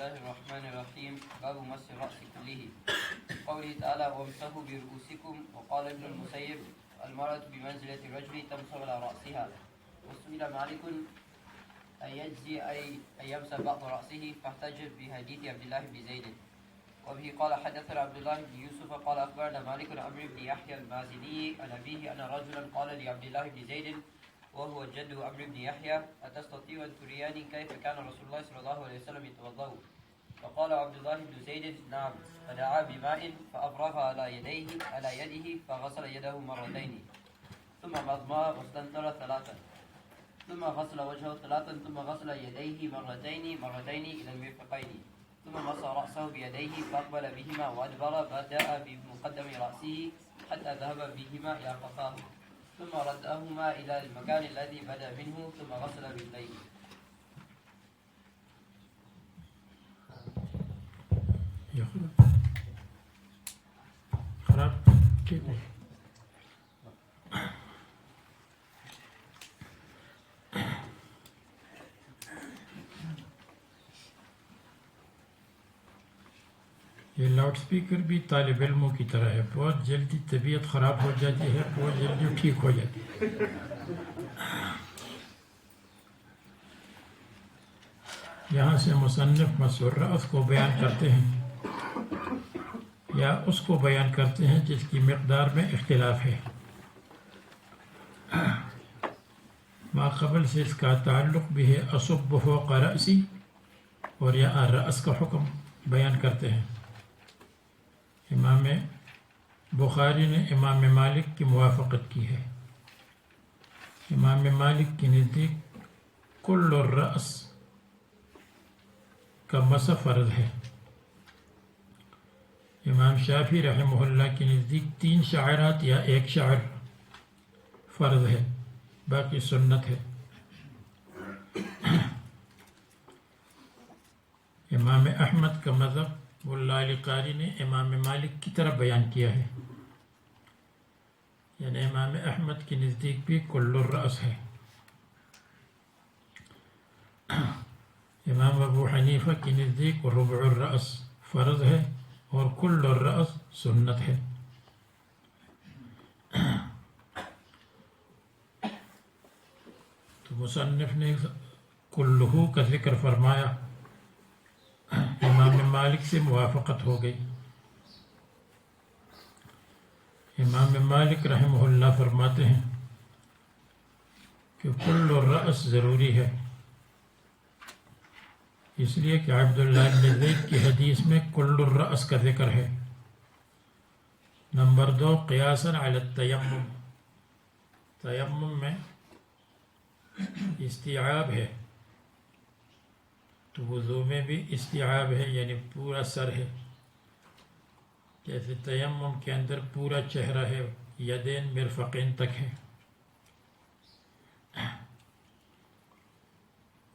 الله الرحمن الرحيم. باب مس الرأس كله. قوله تعالى وامسحوا برؤوسكم. وقال ابن المسيب المرأة بمنزلة الرجل تمسح على رأسها. وسئل مالك أن يجزي أن يمسح بعض رأسه فاحتج بحديث عبد الله بن زيد. وبه قال حدثنا عبد الله بن يوسف قال أخبرنا مالك عن عمرو بن يحيى المازني عن أبيه أن رجلا قال لعبد الله بن زيد وهو جد عمرو بن يحيى أتستطيع أن ترياني كيف كان رسول الله صلى الله عليه وسلم يتوضأ؟ فقال عبد الله بن زيد نعم. فدعا بماء فأفرغ على يده فغسل يده مرتين ثم مضمض واستنثر ثلاثا ثم غسل وجهه ثلاثا ثم غسل يديه مرتين إلى المرفقين ثم مسح رأسه بيديه فأقبل بهما وأدبر بدأ بمقدم رأسه حتى ذهب بهما إلى قفاه ثم ردهما إلى المكان الذي بدأ منه ثم غسل رجليه. خراب ٹھیک ہے. یہ لاؤڈ اسپیکر بھی طالب علموں کی طرح ہے، بہت جلدی طبیعت خراب ہو جاتی ہے، بہت جلدی ٹھیک ہو جاتی ہے. یہاں سے مصنف مسح الرأس کو بیان کرتے ہیں یا اس کو بیان کرتے ہیں جس کی مقدار میں اختلاف ہے. ما قبل سے اس کا تعلق بھی ہے اصب فوق رأسی، اور یا الرأس کا حکم بیان کرتے ہیں. امام بخاری نے امام مالک کی موافقت کی ہے. امام مالک کے نزدیک کل الرأس کا مسح فرض ہے. امام شافعی رحمہ اللہ کے نزدیک 3 شعرات یا 1 شعر فرض ہے، باقی سنت ہے. امام احمد کا مذہب واللہ علی قاری نے امام مالک کی طرح بیان کیا ہے، یعنی امام احمد کے نزدیک بھی کل الرأس ہے. امام ابو حنیفہ کے نزدیک ربع الرأس فرض ہے اور کل الرأس سنت ہے. تو مصنف نے کلہو کا ذکر فرمایا، امام مالک سے موافقت ہو گئی. امام مالک رحمہ اللہ فرماتے ہیں کہ کل الرأس ضروری ہے، اس لیے کہ عبداللہ بن زید کی حدیث میں کل الرأس کا ذکر ہے. نمبر 2 قیاساً علی التیمم، تیمم میں استیعاب ہے تو وضو میں بھی استیعاب ہے، یعنی پورا سر ہے. جیسے تیمم کے اندر پورا چہرہ ہے، یدین مرفقین تک ہے.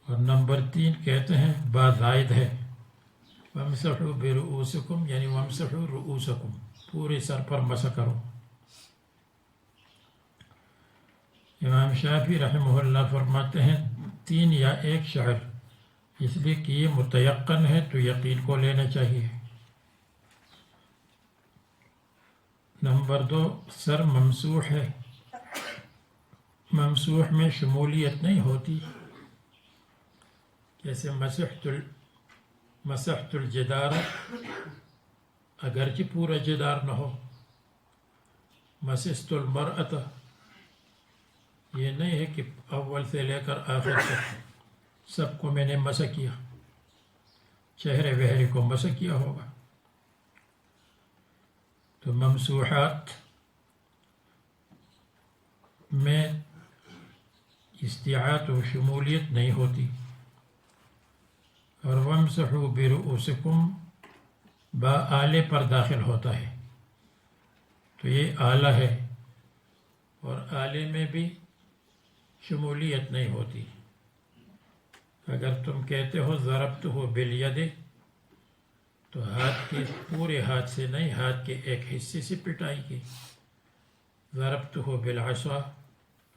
اور نمبر 3 کہتے ہیں با زائد ہے، وامسحوا برؤوسکم، یعنی وامسحوا رؤوسکم، پورے سر پر مسح کرو. امام شافعی رحمہ اللہ فرماتے ہیں 3 یا 1 شعر، اس لیے کہ یہ متیقن ہے تو یقین کو لینا چاہیے. نمبر 2 سر ممسوح ہے، ممسوح میں شمولیت نہیں ہوتی. جیسے مسحت الجدار، اگرچہ پورا جدار نہ ہو. مسست المرأة، یہ نہیں ہے کہ اول سے لے کر آخر تک سب کو میں نے مسح کیا، چہرے وہرے کو مسح کیا ہوگا. تو ممسوحات میں استیعاب و شمولیت نہیں ہوتی. اور وامسحوا برؤوسکم با آلے پر داخل ہوتا ہے، تو یہ آلہ ہے، اور آلے میں بھی شمولیت نہیں ہوتی. اگر تم کہتے ہو ضربتہ بالید، تو ہاتھ کے پورے ہاتھ سے نہیں، ہاتھ کے ایک حصے سے پٹائی کی. ضربتہ بالعصا،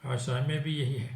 عصا میں بھی یہی ہے.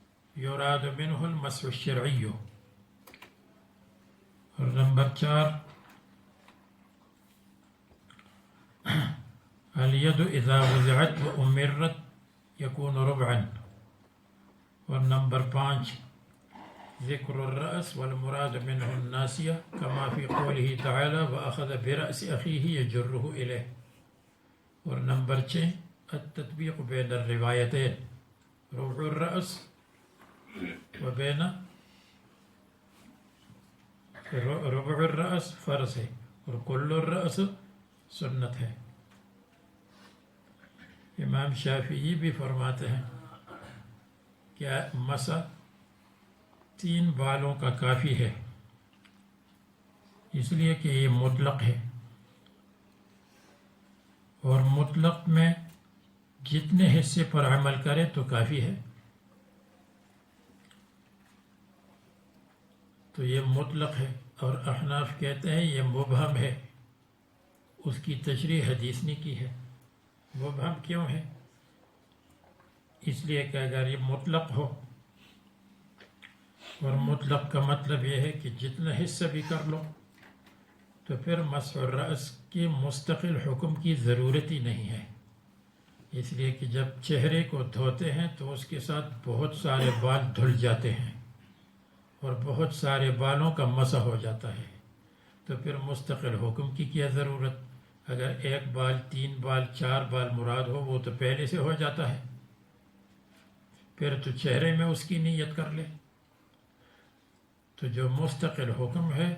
یراد منہ المسح الشرعی. اور نمبر 4 الید اذا وضعت وامرت یکون ربعا. اور نمبر 5 ذکر الرأس والمراد منه الناسیہ کما فی قوله تعالی واخذ برأس اخیہ یجرہ الیہ. اور نمبر 6 التطبیق بین الروایتین ربع الرأس وبین ربع الرأس فرض ہے اور کل الرأس سنت ہے. امام شافعی بھی فرماتے ہیں کہ مسح 3 بالوں کا کافی ہے، اس لیے کہ یہ مطلق ہے، اور مطلق میں جتنے حصے پر عمل کرے تو کافی ہے. تو یہ مطلق ہے. اور احناف کہتے ہیں یہ مبہم ہے، اس کی تشریح حدیث نے کی ہے. مبہم کیوں ہے؟ اس لیے کہ اگر یہ مطلق ہو، اور مطلق کا مطلب یہ ہے کہ جتنا حصہ بھی کر لو، تو پھر مسح الرأس کے مستقل حکم کی ضرورت ہی نہیں ہے. اس لیے کہ جب چہرے کو دھوتے ہیں تو اس کے ساتھ بہت سارے بال دھل جاتے ہیں اور بہت سارے بالوں کا مسح ہو جاتا ہے، تو پھر مستقل حکم کی کیا ضرورت؟ اگر 1 بال 3 بال 4 بال مراد ہو وہ تو پہلے سے ہو جاتا ہے، پھر تو چہرے میں اس کی نیت کر لے. تو جو مستقل حکم ہے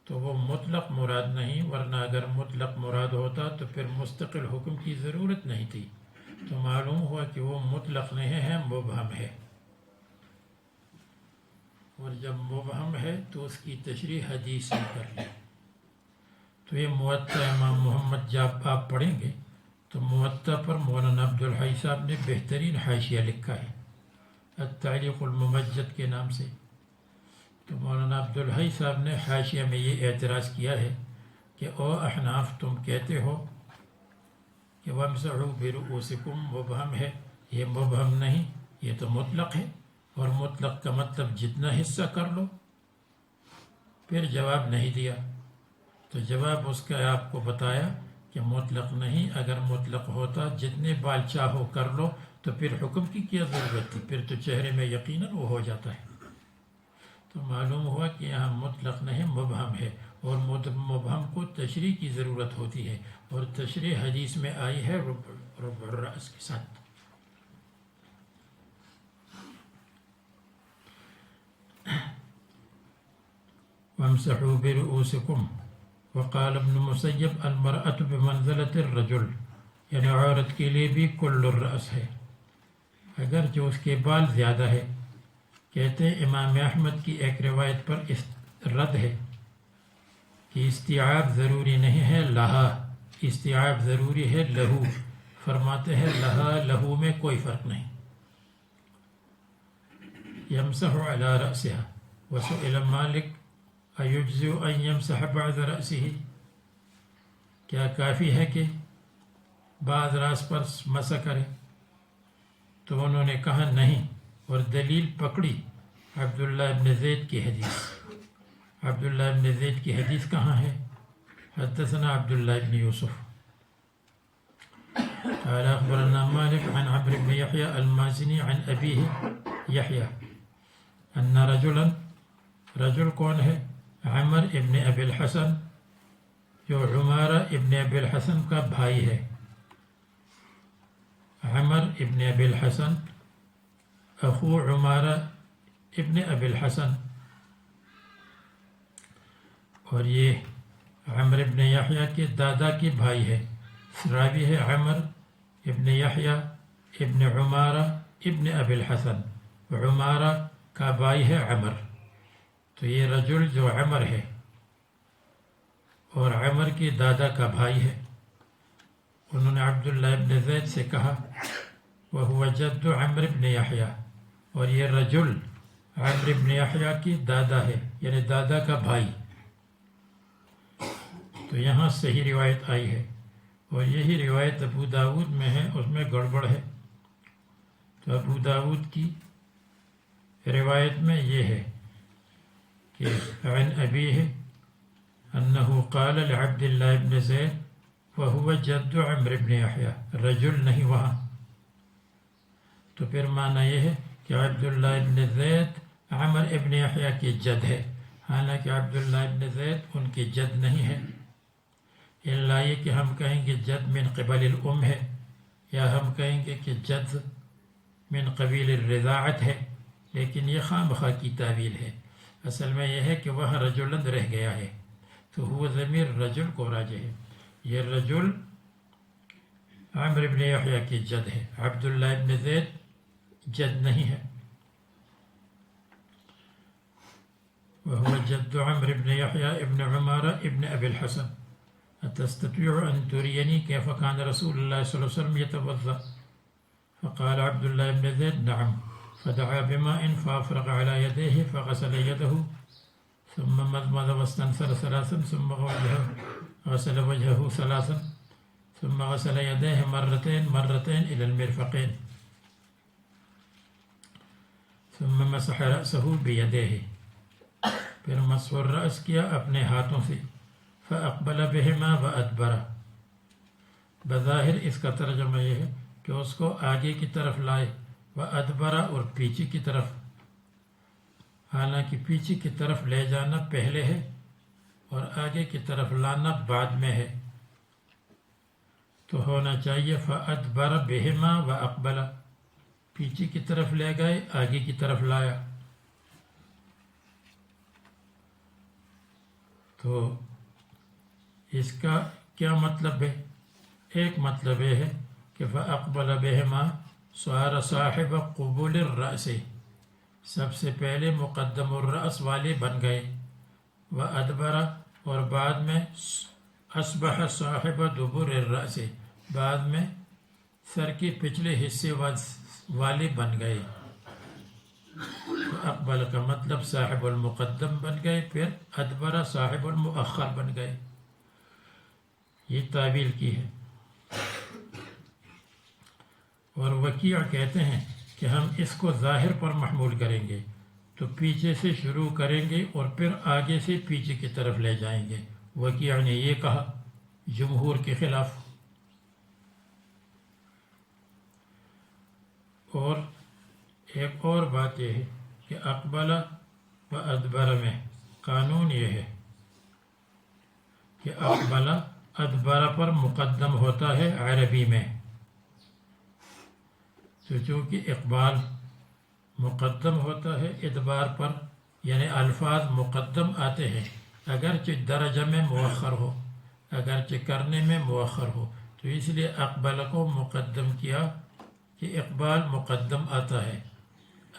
تو وہ مطلق مراد نہیں، ورنہ اگر مطلق مراد ہوتا تو پھر مستقل حکم کی ضرورت نہیں تھی. تو معلوم ہوا کہ وہ مطلق نہیں ہے، مبہم ہے. اور جب مبہم ہے تو اس کی تشریح حدیث سے کر لیں. تو یہ موطا امام محمد جب آپ پڑھیں گے تو موطا پر مولانا عبدالحی صاحب نے بہترین حاشیہ لکھا ہے التعلیق الممجد کے نام سے. تو مولانا عبدالحی صاحب نے حاشیہ میں یہ اعتراض کیا ہے کہ او احناف، تم کہتے ہو کہ وَامْسَحُوا بِرُؤُوسِكُمْ مبہم ہے، یہ مبہم نہیں، یہ تو مطلق ہے، اور مطلق کا مطلب جتنا حصہ کر لو. پھر جواب نہیں دیا. تو جواب اس کا آپ کو بتایا کہ مطلق نہیں. اگر مطلق ہوتا جتنے بال چاہو کر لو تو پھر حکم کی کیا ضرورت تھی؟ پھر تو چہرے میں یقیناً وہ ہو جاتا ہے. تو معلوم ہوا کہ یہاں مطلق نہیں، مبہم ہے، اور مبہم کو تشریح کی ضرورت ہوتی ہے، اور تشریح حدیث میں آئی ہے ربع الرأس کے ساتھ. وَامْسَحُوا بِرُؤُوسِكُمْ وقال ابن مسیب المرأة بمنزلة الرجل، یعنی عورت کے لیے بھی کل الرأس ہے اگر جو اس کے بال زیادہ ہے. کہتے ہیں امام احمد کی ایک روایت پر رد ہے کہ استیعاب ضروری نہیں ہے لہا، استیعاب ضروری ہے لہو. فرماتے ہیں لہا لہو میں کوئی فرق نہیں. یمسح علی رأسها وسئل مالک ایجزئ ان یمسح بعض رأسه، کیا کافی ہے کہ بعض راس پر مسح کرے؟ تو انہوں نے کہا نہیں، اور دلیل پکڑی عبداللہ ابن زید کی حدیث. عبداللہ ابن زید کی حدیث کہاں ہے؟ حدثنا عبداللہ ابن یوسف قال اخبرنا مالک عن عمرو بن یحیی المازنی عن ابیہ یحیی ان رجلا، رجل کون ہے؟ عمر ابن ابی الحسن، جو عمارہ ابن ابی الحسن کا بھائی ہے. عمر ابن ابی الحسن اخو عمارہ ابن ابی الحسن، اور یہ عمر ابن یحییٰ کے دادا کے بھائی ہے. راوی ہے عمر ابن یحییٰ ابن عمارہ ابن ابی الحسن، عمارہ کا بھائی ہے عمر. تو یہ رجل جو عمر ہے اور عمر کے دادا کا بھائی ہے، انہوں نے عبداللہ ابن زید سے کہا وہو جد عمر ابن یحییٰ، اور یہ رجل عمر ابن یحییٰ کی دادا ہے، یعنی دادا کا بھائی. تو یہاں صحیح روایت آئی ہے، اور یہی روایت ابو داود میں ہے، اس میں گڑبڑ ہے. تو ابو داود کی روایت میں یہ ہے کہ عن ابیہ انہ قال لعبد اللہ بن زید وہو جد عمرو بن یحییٰ، رجل نہیں وہاں، تو پھر معنی یہ ہے کہ عبداللہ ابن زید عمر ابن یحییٰ کی جد ہے، حالانکہ عبداللہ ابن زید ان کی جد نہیں ہے، الا یہ کہ ہم کہیں گے جد من قبل الام ہے، یا ہم کہیں گے کہ جد من قبیل الرضاعت ہے، لیکن یہ خواہ مخواہ کی تعویل ہے۔ اصل میں یہ ہے کہ وہ رجلن رہ گیا ہے، تو وہ ضمیر رجل کو راجع ہے، یہ رجل عمرو ابن یحییٰ کی جد ہے، عبداللہ ابن زید جد نہیں ہے۔ وهو جد عمرو بن يحيى ابن عمارة ابن أبي الحسن أتستطيع أن تريني كيف كان رسول الله صلى الله عليه وسلم يتوضأ؟ فقال عبد الله بن زيد نعم، فدعا بماء فأفرغ على يديه فغسل يده ثم مضمض واستنثر ثلاثا ثم غسل وجهه ثلاثا ثم غسل يديه مرتين إلى المرفقين ثم مسح رأسه بيديه، پھر مسح الرأس کیا اپنے ہاتھوں سے، فأقبل بهما وأدبر، بظاہر اس کا ترجمہ یہ ہے کہ اس کو آگے کی طرف لائے، وأدبر اور پیچھے کی طرف، حالانکہ پیچھے کی طرف لے جانا پہلے ہے اور آگے کی طرف لانا بعد میں ہے، تو ہونا چاہیے فأدبر بهما وأقبل، پیچھے کی طرف لے گئے آگے کی طرف لایا۔ تو اس کا کیا مطلب ہے؟ ایک مطلب یہ ہے کہ فأقبل بهما صار صاحب قبول الرأس، سب سے پہلے مقدم الرأس والے بن گئے، وأدبر اور بعد میں اصبح صاحب دبر الرأس، بعد میں سر کے پچھلے حصے والے بن گئے۔ اقبل کا مطلب صاحب المقدم بن گئے، پھر ادبر صاحب المؤخر بن گئے، یہ تعبیر کی ہے۔ اور وکیع کہتے ہیں کہ ہم اس کو ظاہر پر محمول کریں گے، تو پیچھے سے شروع کریں گے اور پھر آگے سے پیچھے کی طرف لے جائیں گے۔ وکیع نے یہ کہا جمہور کے خلاف۔ اور ایک اور بات یہ ہے کہ اقبل و ادبر میں قانون یہ ہے کہ اقبل ادبر پر مقدم ہوتا ہے عربی میں، تو چونکہ اقبال مقدم ہوتا ہے ادبار پر، یعنی الفاظ مقدم آتے ہیں اگرچہ درجہ میں مؤخر ہو، اگرچہ کرنے میں مؤخر ہو، تو اس لیے اقبل کو مقدم کیا کہ اقبال مقدم آتا ہے،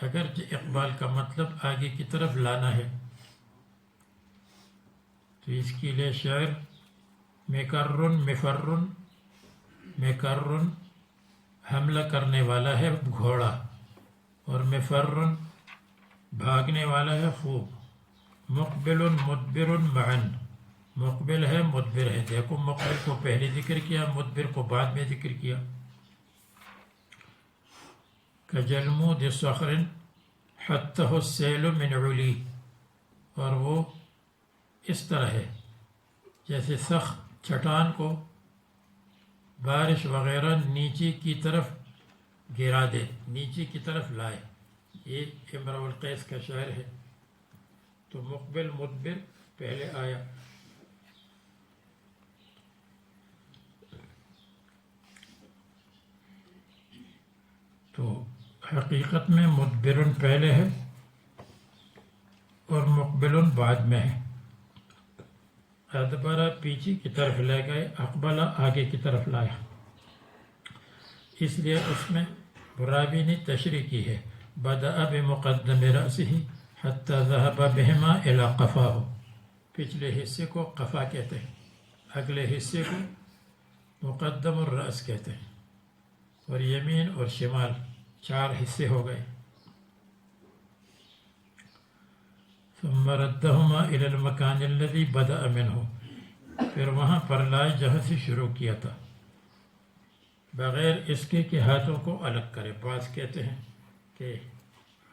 اگرچہ اقبال کا مطلب آگے کی طرف لانا ہے۔ تو اس کے لیے شعر مکرن مفرن، مکرن حملہ کرنے والا ہے گھوڑا، اور مفرن بھاگنے والا ہے خوب، مقبل مدبر معا، مقبل ہے مدبر ہے، دیکھو مقبل کو پہلے ذکر کیا، مدبر کو بعد میں ذکر کیا۔ کجلمود صخر حتہ السیل من علی، اور وہ اس طرح ہے جیسے سخت چٹان کو بارش وغیرہ نیچے کی طرف گرا دے، نیچے کی طرف لائے، یہ امرؤ القیس کا شعر ہے۔ تو مقبل مدبر پہلے آیا۔ تو حقیقت میں مدبرن پہلے ہے اور مقبلن بعد میں ہے۔ ادبرہ پیچھے کی طرف لے گئے، اقبلہ آگے کی طرف لایا، اس لیے اس میں راوی نے تشریح کی ہے بدأ بمقدم رأسه حتی ذهب بهما الى قفاه، پچھلے حصے کو قفا کہتے ہیں، اگلے حصے کو مقدم الرأس کہتے ہیں، اور یمین اور شمال 4 حصے ہو گئے۔ ثم ردهما الى المكان الذي بدأ منه، پھر وہاں پر لائے جہاں سے شروع کیا تھا، بغیر اس کے کہ ہاتھوں کو الگ کرے۔ بعض کہتے ہیں کہ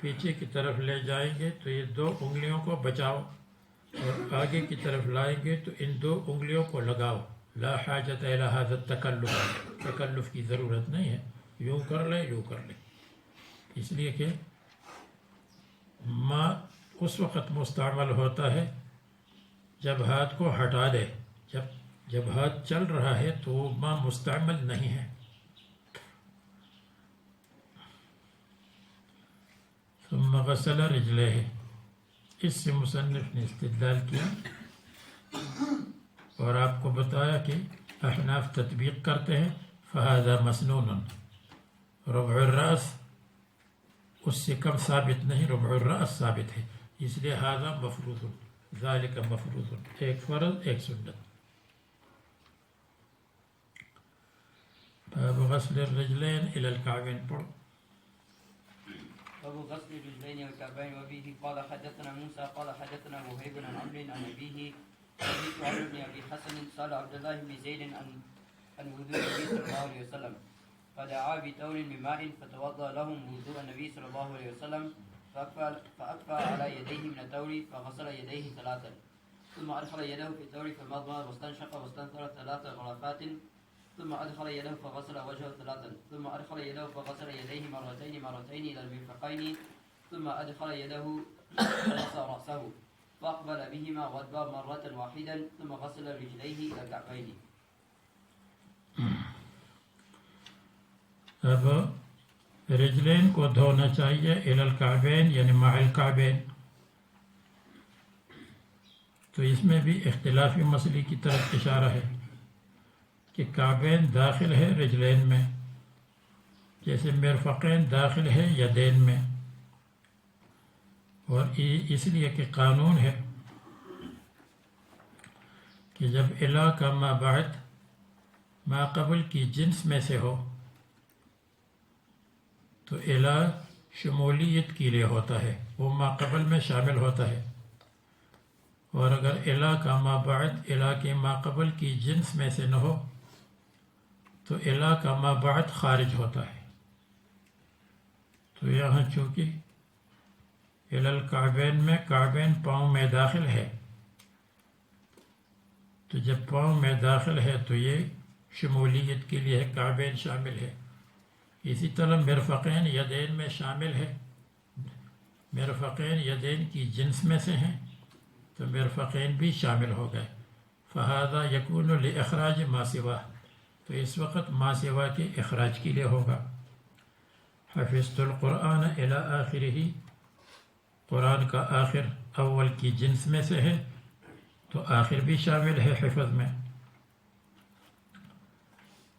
پیچھے کی طرف لے جائیں گے تو یہ 2 انگلیوں کو بچاؤ، اور آگے کی طرف لائیں گے تو ان 2 انگلیوں کو لگاؤ۔ لا حاجت الی ھذا التکلف، تکلف کی ضرورت نہیں ہے، یوں کر لیں یوں کر لیں، اس لیے کہ ما اس وقت مستعمل ہوتا ہے جب ہاتھ کو ہٹا دے، جب ہاتھ چل رہا ہے تو وہ ما مستعمل نہیں ہے۔ ثم غسل رجليه، اس سے مصنف نے استدلال کیا اور آپ کو بتایا کہ احناف تطبیق کرتے ہیں فہذا مسنون، ربع الرأس اس سے کم ثابت نہیں، ربع الرأس ثابت ہے، اس لیے ھذا مفروض، ذالک مفروض، ایک فرض ایک سنت۔ باب غسل الرجلین الی الکعبین پڑھو۔ باب غسل الرجلين والكعبين. وبه قال حدثنا موسى قال حدثنا وهيب عن عمرو عن أبيه سمعت عمرو بن أبي حسن سأل عبد الله بن زيد عن وضوء النبي صلى الله عليه وسلم فدعا بتور من ماء فتوضأ لهم وضوء النبي صلى الله عليه وسلم فأكفى على يديه من التور فغسل يديه 3 ثم أدخل يده في التور فمضمض واستنشق واستنثر 3 غرفات ثم أدخل يده فغسل وجهه 3 ثم أدخل يده فغسل يديه مرتين إلى المرفقين ثم أدخل يده فغسل رأسه فأقبل بهما وأدبر مرة واحدا ثم غسل رجليه إلى الكعبين. اب رجلین کو دھونا چاہیے الی الکعبین یعنی مع الکعبین، تو اس میں بھی اختلافی مسئلے کی طرف اشارہ ہے کہ کعبین داخل ہے رجلین میں، جیسے مرفقین داخل ہے یدین میں، اور اس لیے کہ قانون ہے کہ جب الا کا ما بعد ما قبل کی جنس میں سے ہو تو الا شمولیت کے لیے ہوتا ہے، وہ ما قبل میں شامل ہوتا ہے، اور اگر الا کا ما بعد الا کے ما قبل کی جنس میں سے نہ ہو تو الا کا ما بعد خارج ہوتا ہے۔ تو یہاں چونکہ الی الکعبین میں کعبین پاؤں میں داخل ہے، تو جب پاؤں میں داخل ہے تو یہ شمولیت کے لیے کعبین شامل ہے۔ اسی طرح مرفقین یدین میں شامل ہے، مرفقین یدین کی جنس میں سے ہیں تو مرفقین بھی شامل ہو گئے، فہذا یکون لاخراج ما سوا، تو اس وقت ما سوا کے اخراج کے لیے ہوگا۔ حفظت القرآن الی آخرہ، قرآن کا آخر اول کی جنس میں سے ہے تو آخر بھی شامل ہے حفظ میں۔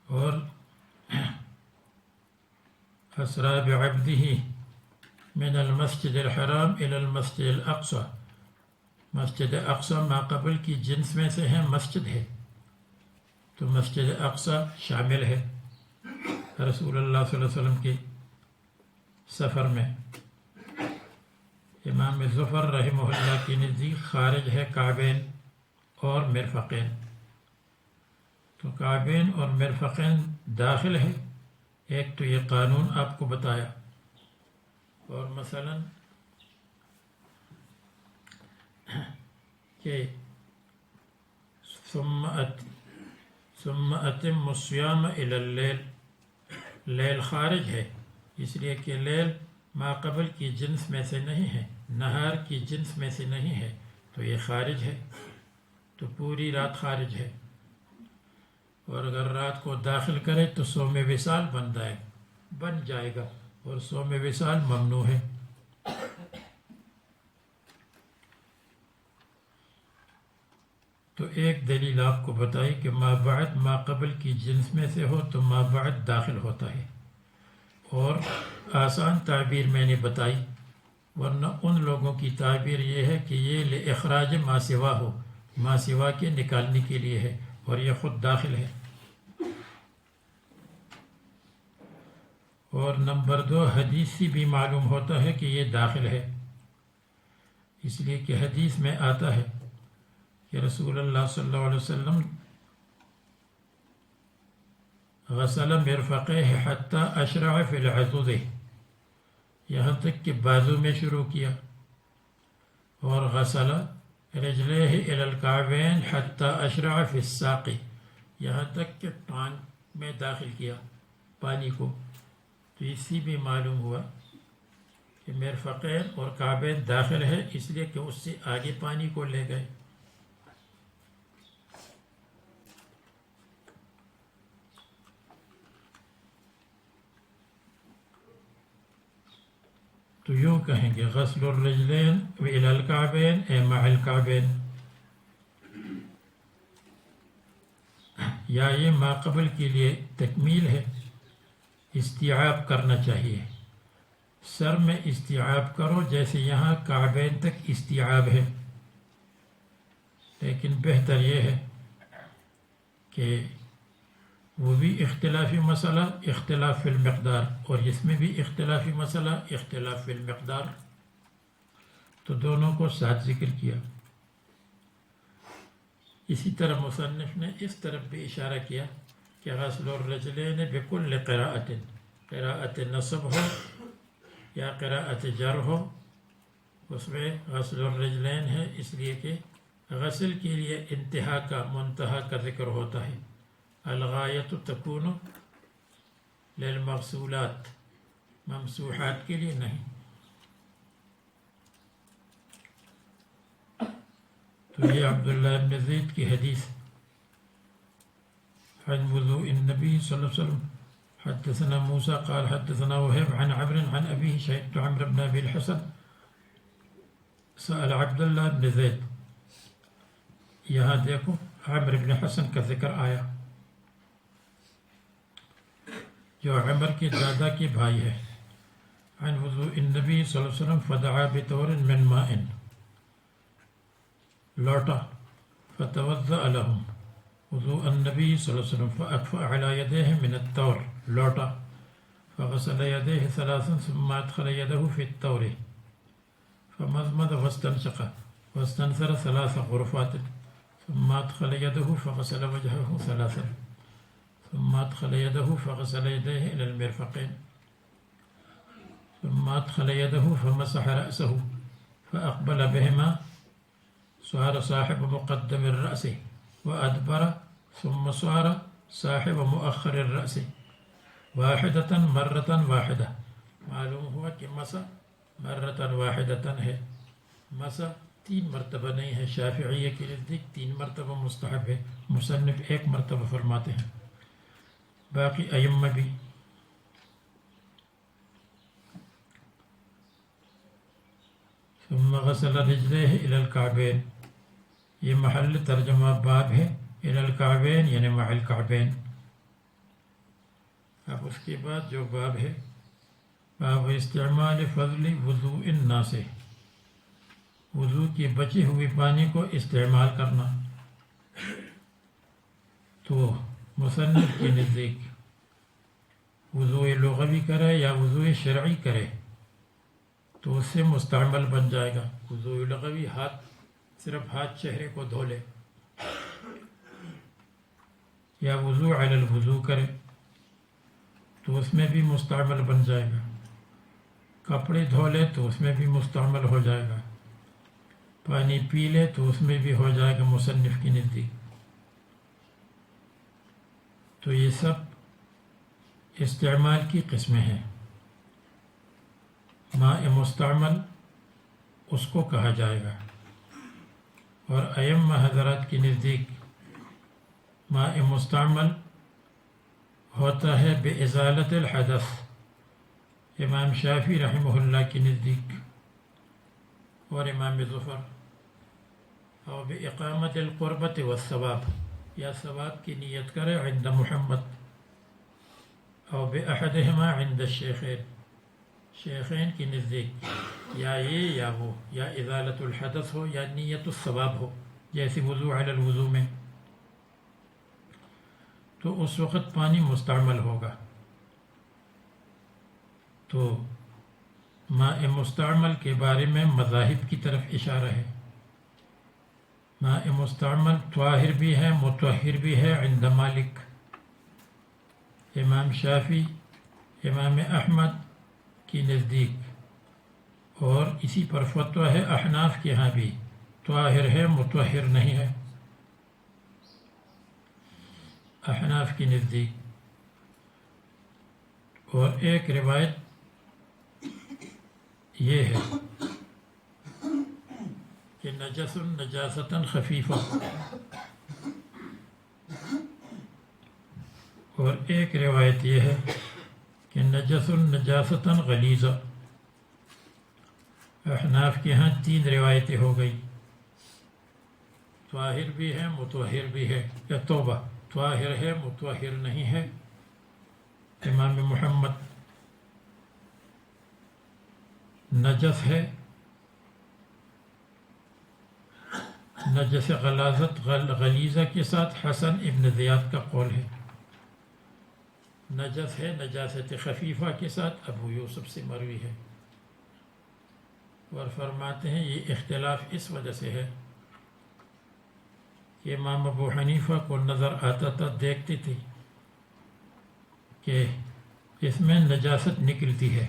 اور اسرا بعبدہ من المسجد الحرام الی المسجد الاقصی، مسجد اقصی ما قبل کی جنس میں سے ہے، مسجد ہے تو مسجد اقصی شامل ہے رسول اللہ صلی اللہ علیہ وسلم کے سفر میں۔ امام ظفر رحمہ اللہ کی نزدیک خارج ہے کعبین اور مرفقین، تو کعبین اور مرفقین داخل ہے، ایک تو یہ قانون آپ کو بتایا، اور مثلا کہ ثم اتم الصیام الی اللیل، لیل خارج ہے اس لیے کہ لیل ما قبل کی جنس میں سے نہیں ہے، نہار کی جنس میں سے نہیں ہے، تو یہ خارج ہے، تو پوری رات خارج ہے، اور اگر رات کو داخل کرے تو صوم وصال بن جائے گا، اور صوم وصال ممنوع ہے۔ تو ایک دلیل آپ کو بتائی کہ ما بعد ما قبل کی جنس میں سے ہو تو ما بعد داخل ہوتا ہے، اور آسان تعبیر میں نے بتائی، ورنہ ان لوگوں کی تعبیر یہ ہے کہ یہ لاخراج ما سوا ہو، ما سوا کے نکالنے کے لیے ہے، اور یہ خود داخل ہے۔ اور نمبر 2 حدیث سے بھی معلوم ہوتا ہے کہ یہ داخل ہے، اس لیے کہ حدیث میں آتا ہے کہ رسول اللہ صلی اللہ علیہ وسلم غسل مرفقیہ حتی اشرع فی العضد، یہاں تک کہ بازو میں شروع کیا، اور غسل رجلیہ الی الکعبین حتی اشرع فی الساق، یہاں تک کہ ٹانگ میں داخل کیا پانی کو. تو اس سے بھی معلوم ہوا کہ مرفقین اور کعبین داخل ہے، اس لیے کہ اس سے آگے پانی کو لے گئے. تو یوں کہیں گے غسل الرجلین الی الکعبین اے مع الکعبین، یا یہ ما قبل کے لیے تکمیل ہے. استیعاب کرنا چاہیے، سر میں استیعاب کرو جیسے یہاں کعبین تک استیعاب ہے، لیکن بہتر یہ ہے کہ وہ بھی اختلافی مسئلہ اختلاف فی المقدار، اور اس میں بھی اختلافی مسئلہ اختلاف فی المقدار، تو دونوں کو ساتھ ذکر کیا. اسی طرح مصنف نے اس طرف بھی اشارہ کیا کہ غسل الرجلین بکل قراءت، قراءت نصب ہو یا قراءت جر ہو، اس میں غسل الرجلین ہے، اس لیے کہ غسل کے لیے انتہا کا منتہا کا ذکر ہوتا ہے. الغایت تکون للمغسولات، ممسوحات کے لیے نہیں. تو یہ عبداللہ بن زید کی حدیث عن وضوء النبی صلی اللہ علیہ وسلم. حدثنا موسیٰ قال حدثنا وهيب عن عمرو عن أبيه شهدت عمرو بن أبي الحسن سأل عبد الله بن زید. یہاں دیکھو عمرو بن حسن کا ذکر آیا جو عمر کے دادا کے بھائی ہے. عن وضوء النبی صلی اللہ علیہ وسلم فدعا بطور من ماء، لوٹا فتوضأ لهم وضوء النبی صلی اللہ علیہ وسلم فأكفأ على يديه من التور، لوٹا فغسل يديه ثلاثا ثم أدخل يده في التور فمضمض واستنشق واستنثر ثلاث غرفات ثم أدخل يده فغسل وجهه ثلاثا ثم أدخل يده فغسل يديه إلى المرفقين ثم أدخل يده فمسح رأسه فأقبل بهما صار صاحب مقدم الرأس وأدبر ثم صار صاحب مؤخر الرأس واحدة مرة واحدة. معلوم ہوا کہ مسح مرة واحدة ہے، مسح 3 مرتبہ نہیں ہے. شافعیہ کے نزدیک 3 مرتبہ مستحب ہے، مصنف 1 مرتبہ فرماتے ہیں، باقی ائمہ بھی. ثم غسل رجليه إلى الكعبين، یہ محل ترجمہ باب ہے، إلى الكعبين یعنی مع الكعبين. اب اس کے بعد جو باب ہے باب استعمال فضل وضوء الناس، وضو کی بچی ہوئی پانی کو استعمال کرنا. تو مصنف کے نزدیک وضوء لغوی کرے یا وضوء شرعی کرے تو اس سے مستعمل بن جائے گا. وضوء لغوی صرف ہاتھ چہرے کو دھو لے، یا وضوء علی الوضوء کرے تو اس میں بھی مستعمل بن جائے گا. کپڑے دھو لے تو اس میں بھی مستعمل ہو جائے گا. پانی پی لے تو اس میں بھی ہو جائے گا مصنف کی نزدیک. تو یہ سب استعمال کی قسمیں ہیں. ماء مستعمل اس کو کہا جائے گا، اور ائمہ حضرات کی نزدیک ماء مستعمل ہوتا ہے بإزالت الحدث. امام شافعی رحمہ اللہ کی نزدیک اور امام ظفر، اور بإقامت القربت والثواب، یا ثواب کی نیت کرے عند محمد، اور بأحدہما عند الشیخین، شیخین کی نزدیک یا یہ یا وہ، یا ازالت الحدث ہو یا نیت الثواب ہو، جیسے وضوء علی الوضوء میں، تو اس وقت پانی مستعمل ہوگا. تو ماء مستعمل کے بارے میں مذاہب کی طرف اشارہ ہے. ماء مستعمل طاہر بھی ہے مطہر بھی ہے عند مالک. امام شافعی، امام احمد کی نزدیک اور اسی پر فتویٰ ہے احناف کے ہاں بھی، طاہر ہے مطہر نہیں ہے احناف کی نزدیک۔ اور ایک روایت یہ ہے کہ نجس نجاستاً خفیفہ، اور ایک روایت یہ ہے کہ نجس نجاستاً غلیظہ۔ احناف کے ہاں 3 روایتیں ہو گئی، طاہر بھی ہے مطہر بھی ہے، یا توبہ طاہر ہے مطہر نہیں ہے۔ امام محمد نجس ہے، نجس غلاظت غلیظہ کے ساتھ حسن ابن زیاد کا قول ہے، نجس ہے نجاست خفیفہ کے ساتھ ابو یوسف سے مروی ہے۔ اور فرماتے ہیں یہ اختلاف اس وجہ سے ہے کہ امام ابو حنیفہ کو نظر آتا تھا، دیکھتے تھے کہ اس میں نجاست نکلتی ہے،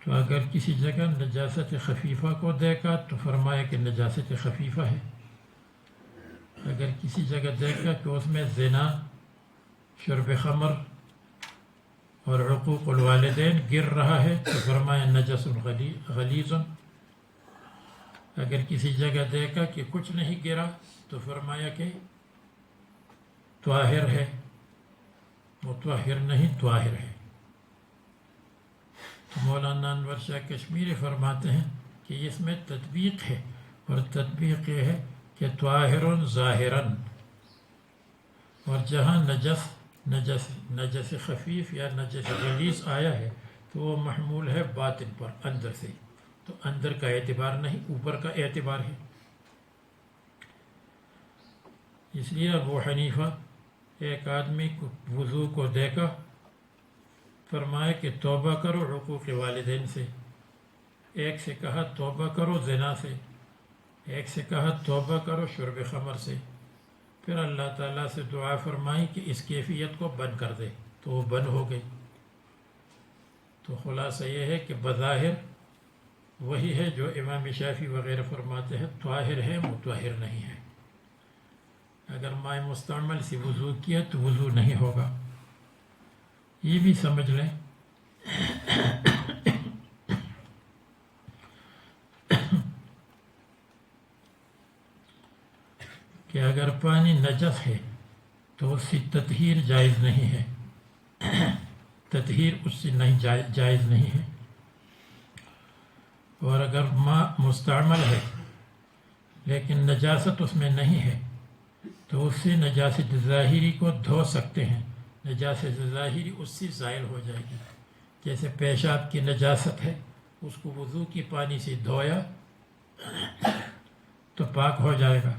تو اگر کسی جگہ نجاست خفیفہ کو دیکھا تو فرمایا کہ نجاست خفیفہ ہے، اگر کسی جگہ دیکھا کہ اس میں زنا، شرب خمر اور حقوق الوالدین گر رہا ہے تو فرمایا نجس غلیظ، اگر کسی جگہ دیکھا کہ کچھ نہیں گرا تو فرمایا کہ طاہر ہے، مطہر نہیں طاہر ہے۔ تو مولانا انور شاہ کشمیری فرماتے ہیں کہ اس میں تطبیق ہے، اور تطبیق یہ ہے کہ طاہر ظاہراً، اور جہاں نجس خفیف یا نجس غلیظ آیا ہے تو وہ محمول ہے باطن پر، اندر سے، تو اندر کا اعتبار نہیں، اوپر کا اعتبار ہے۔ اس لیے ابو حنیفہ ایک آدمی کو وضو کو دیکھا، فرمایا کہ توبہ کرو حقوق والدین سے، ایک سے کہا توبہ کرو زنا سے، ایک سے کہا توبہ کرو شرب خمر سے، پھر اللہ تعالیٰ سے دعا فرمائی کہ اس کیفیت کو بند کر دے، تو وہ بند ہو گئی۔ تو خلاصہ یہ ہے کہ بظاہر وہی ہے جو امام شافعی وغیرہ فرماتے ہیں، طاہر ہے مطہر نہیں ہے۔ اگر مائع مستعمل سے وضو کیا تو وضو نہیں ہوگا، یہ بھی سمجھ لیں کہ اگر پانی نجس ہے تو اس سے تطہیر جائز نہیں ہے، تطہیر اس سے نہیں جائز نہیں ہے۔ اور اگر ماء مستعمل ہے لیکن نجاست اس میں نہیں ہے تو اس سے نجاست ظاہری کو دھو سکتے ہیں، نجاست ظاہری اس سے زائل ہو جائے گی۔ جیسے پیشاب کی نجاست ہے، اس کو وضو کی پانی سے دھویا تو پاک ہو جائے گا۔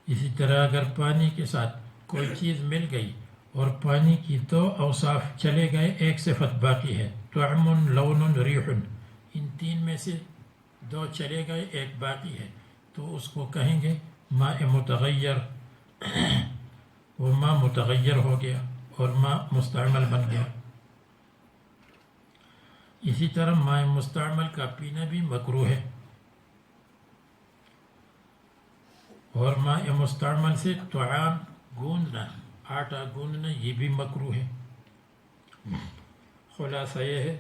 اسی طرح اگر پانی کے ساتھ کوئی چیز مل گئی اور پانی کی 2 اوصاف چلے گئے، ایک صفت باقی ہے، طعم لون ریح، ان 3 میں سے 2 چلے گئے ایک باقی ہے، تو اس کو کہیں گے ماء متغیر، وہ ماء متغیر ہو گیا اور ماء مستعمل بن گیا۔ اسی طرح ماء مستعمل کا پینا بھی مکروہ ہے، اور ماء مستعمل سے طعام گوندنا، آٹا گوندنا، یہ بھی مکروہ ہے۔ خلاصہ یہ ہے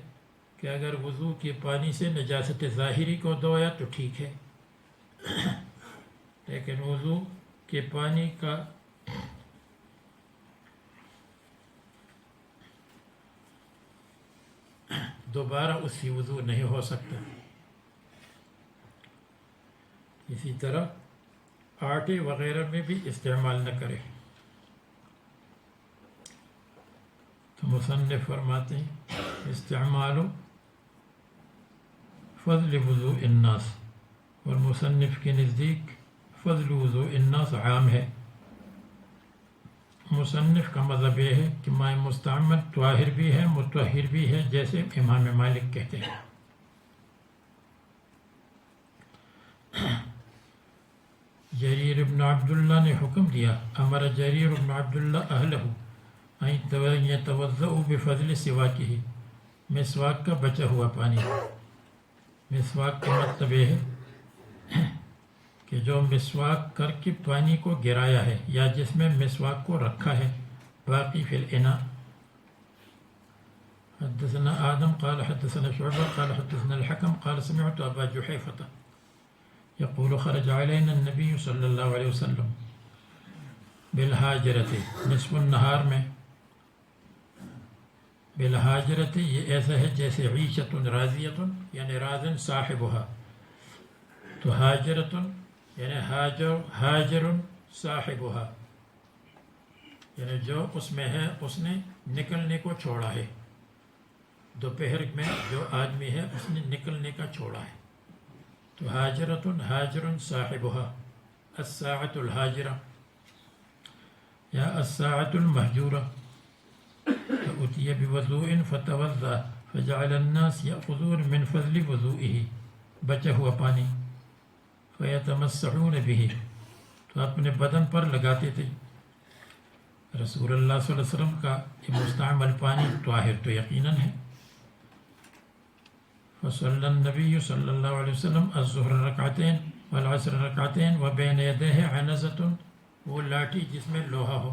کہ اگر وضو کے پانی سے نجاست ظاہری کو دھویا تو ٹھیک ہے، لیکن وضو کے پانی کا دوبارہ اس سے وضو نہیں ہو سکتا۔ اسی طرح آٹے وغیرہ میں بھی استعمال نہ کرے۔ تو مصنف فرماتے ہیں استعمال فضل وضوء الناس، اور مصنف کے نزدیک فضل وضوء الناس عام ہے۔ مصنف کا مذہب یہ ہے کہ ماء مستعمل طاہر بھی ہے مطہر بھی ہے، جیسے امام مالک کہتے ہیں۔ جریر ابن عبداللہ نے حکم دیا، امر جریر ابن عبداللہ اہلہ يتوضأ بفضل سواکه، مسواک کا بچا ہوا پانی. مسواک کا مطلب یہ ہے کہ جو مسواک کر کے پانی کو گرایا ہے یا جس میں مسواک کو رکھا ہے باقی فی الاناء. حدثنا آدم قال حدثنا شعبہ قال حدثنا الحكم قال سمعت ابا جحیفة يقول خرج علينا النبي صلی اللہ علیہ وسلم بالحاجرة نصف النہار میں. بالحاجرة یہ ایسا ہے جیسے عیشۃ راضیۃ یعنی راضن صاحبها، تو حاجرۃ یعنی حاجر صاحبها یعنی جو اس میں ہے اس نے نکلنے کو چھوڑا ہے. دوپہر میں جو آدمی ہے اس نے نکلنے کا چھوڑا ہے. تو حاجرۃ حاجر صاحبها الساعة الحاجرة یا الساعة المحجورة. فأتي بوضوء فتوضأ فجعل الناس يأخذون من فضل وضوئه، بچا ہوا پانی، فيتمسحون به، تو اپنے بدن پر لگاتے تھے. رسول اللہ صلی اللہ علیہ وسلم کا یہ مستعمل پانی طاہر تو یقیناً ہے. فصلى النبي صلی اللہ علیہ وسلم الظہر رکعتین والعصر رکعتین وبین یدیہ عنزة، وہ لاٹھی جس میں لوہا ہو.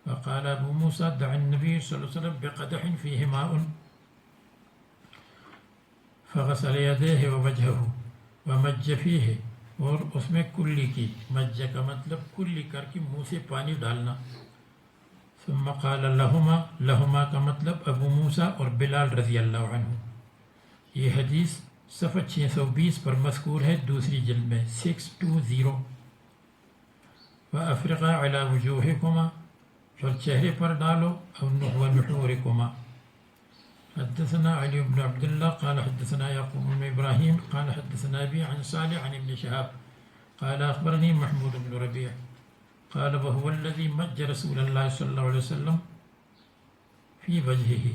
فقال ابو موسیٰ دع النبي صلی اللہ علیہ وسلم بقدح فيه ماء فغسل يديه ووجهه ومج فيه، اور اس میں کلی کی، مج کا مطلب کلی کر کے منہ سے پانی ڈالنا. ثم قال لہما کا مطلب ابو موسیٰ اور بلال رضی اللہ عنہ. یہ حدیث صفحہ 620 پر مذکور ہے دوسری جلد میں 620. وَأَفْرِغَا عَلَى وُجُوهِكُمَا، اور چہرے پر ڈالو، وَنُحُورِكُمَا. حدثنا علي بن عبد الله قال حدثنا يعقوب بن إبراهيم قال حدثنا أبي عن صالح عن ابن شهاب قال أخبرني محمود بن ربيع قال وهو الذي مج رسول الله صلى الله عليه وسلم في وجهه.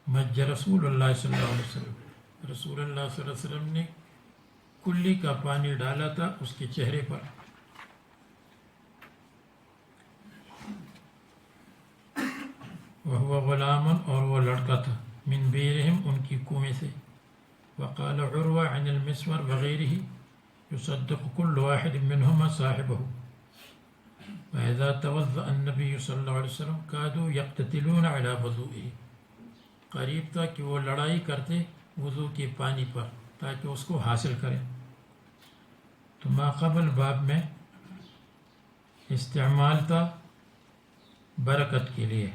مج رسول الله صلى الله عليه وسلم، رسول اللہ صلی اللہ علیہ وسلم نے کلی کا پانی ڈالا تھا اس کے چہرے پر. وهو غلام، اور وہ لڑکا تھا، من بیرہم ان کی کنویں سے. وقال عروہ عن المسور وغیرہ يصدق كل واحد منهما صاحبه. وإذا توضأ النبي صلی اللہ علیہ وسلم كادوا يقتتلون على وضوئه، قریب تھا کہ وہ لڑائی کرتے وضو کے پانی پر تاکہ اس کو حاصل کریں. تو ما قبل باب میں استعمال تھا برکت کے لیے،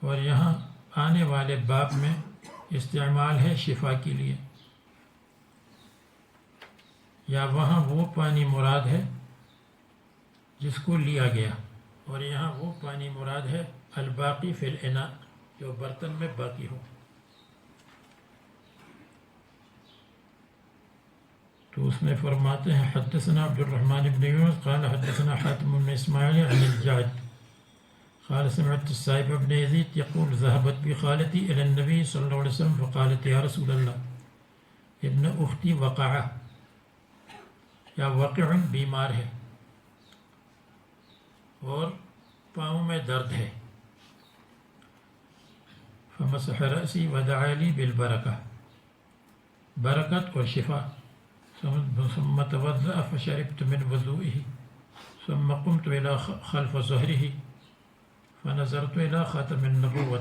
اور یہاں آنے والے باب میں استعمال ہے شفا کے لیے. یا وہاں وہ پانی مراد ہے جس کو لیا گیا، اور یہاں وہ پانی مراد ہے الباقی فی الاناء، جو برتن میں باقی ہو. تو اس میں فرماتے ہیں حدثنا عبد الرحمن بن یونس قال حدثنا حاتم بن اسماعیل عن الجعد قال سمعت السائب بن يزيد يقول ذهبت بخالتي إلى النبي صلى الله عليه وسلم فقالت يا رسول الله ابن أختي وقع، یا وقع بیمار ہے اور پاؤں میں درد ہے. فمسح رأسي ودعا لي بالبركة، برکت اور شفا. ثم توضأ فشربت من وضوئه ثم قمت إلى خلف ظهره فنظرت إلى خاتم النبوة.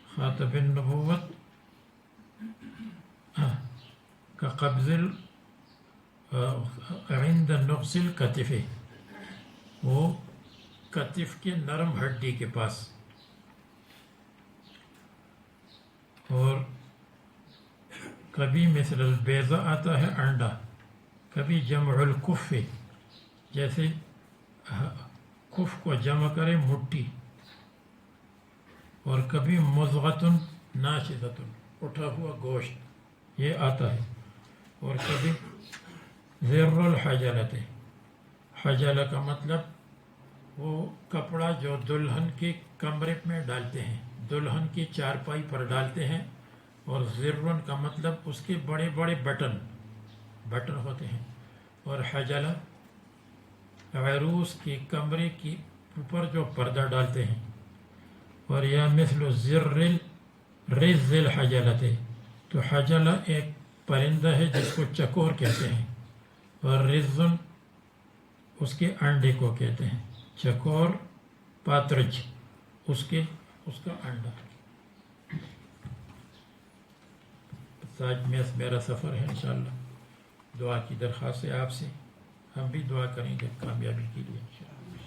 خاتم النبوة كقبض عند نقص الكتف، وہ کتف کے نرم ہڈی کے پاس. اور کبھی مثل البیضہ آتا ہے انڈا، کبھی جمع الکف، جیسے کف کو جمع کرے مٹی، اور کبھی مضغۃ ناشزۃ، اٹھا ہوا گوشت یہ آتا ہے. اور کبھی زر الحجلۃ، حجلہ کا مطلب وہ کپڑا جو دلہن کے کمرے میں ڈالتے ہیں، دلہن کی چارپائی پر ڈالتے ہیں. اور زرن کا مطلب اس کے بڑے بڑے بٹن ہوتے ہیں. اور حجلہ عروس کے کمرے کی اوپر جو پردہ ڈالتے ہیں. اور یا مثل الزر رز الحجلت، تو حجلہ ایک پرندہ ہے جس کو چکور کہتے ہیں، اور رزن اس کے انڈے کو کہتے ہیں. چکور پاترج اس کا انڈا. آج میرا سفر ہے انشاءاللہ. دعا کی درخواست ہے آپ سے، ہم بھی دعا کریں گے کامیابی کے لیے انشاءاللہ.